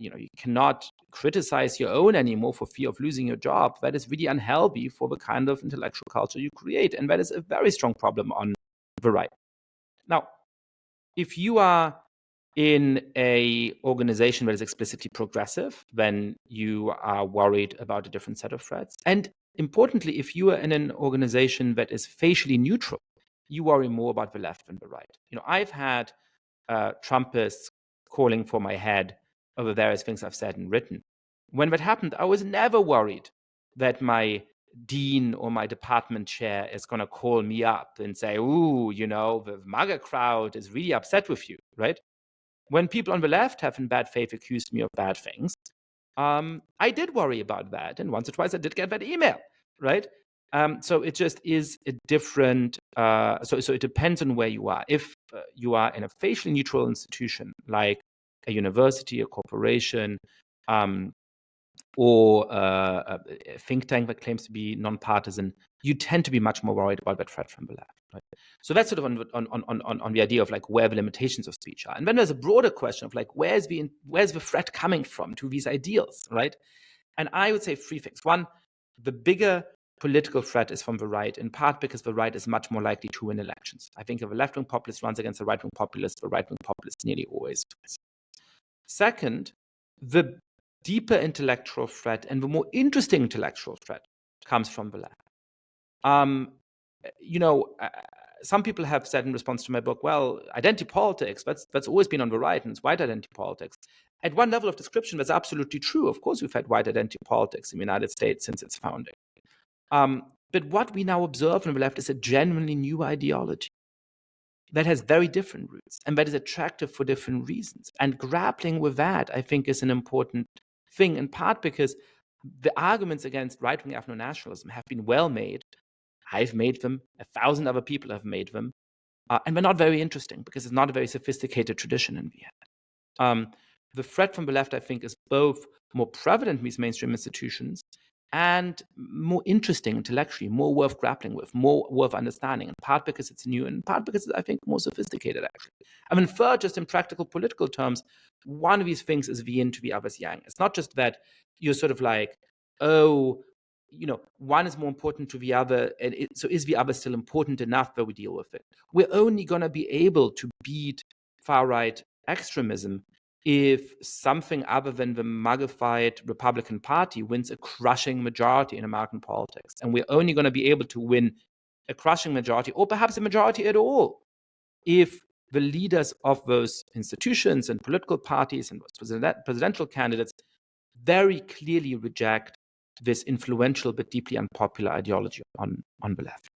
you cannot criticize your own anymore for fear of losing your job, that is really unhealthy for the kind of intellectual culture you create. And that is a very strong problem on the right. Now, if you are in a organization that is explicitly progressive, then you are worried about a different set of threats. And importantly, if you are in an organization that is facially neutral, you worry more about the left than the right. I've had Trumpists calling for my head over various things I've said and written. When that happened, I was never worried that my dean or my department chair is going to call me up and say, ooh, the MAGA crowd is really upset with you, right? When people on the left have in bad faith accused me of bad things, I did worry about that. And once or twice I did get that email, right? So it just is a different, so it depends on where you are. If you are in a facially neutral institution, like a university, a corporation, or a think tank that claims to be nonpartisan, you tend to be much more worried about that threat from the left. Right? So that's sort of on the idea of like where the limitations of speech are. And then there's a broader question of like where's the threat coming from to these ideals, right? And I would say three things. One, the bigger political threat is from the right, in part because the right is much more likely to win elections. I think if a left-wing populist runs against a right-wing populist, the right-wing populist nearly always wins. Second, the deeper intellectual threat and the more interesting intellectual threat comes from the left. Some people have said in response to my book, well, identity politics, that's always been on the right, and it's white identity politics. At one level of description, that's absolutely true. Of course, we've had white identity politics in the United States since its founding. But what we now observe on the left is a genuinely new ideology that has very different roots and that is attractive for different reasons. And grappling with that, I think, is an important thing, in part because the arguments against right-wing ethno-nationalism have been well made. I've made them, 1,000 other people have made them, and they're not very interesting because it's not a very sophisticated tradition in the end. The threat from the left, I think, is both more prevalent in these mainstream institutions and more interesting intellectually, more worth grappling with, more worth understanding, in part because it's new, and in part because it's, I think, more sophisticated, actually. I mean, third, just in practical political terms, one of these things is the yin to the other's yang. It's not just that you're sort of like, oh, one is more important to the other, and so is the other still important enough that we deal with it? We're only going to be able to beat far-right extremism if something other than the MAGA-fied Republican Party wins a crushing majority in American politics. And we're only going to be able to win a crushing majority, or perhaps a majority at all, if the leaders of those institutions and political parties and presidential candidates very clearly reject this influential but deeply unpopular ideology on the left.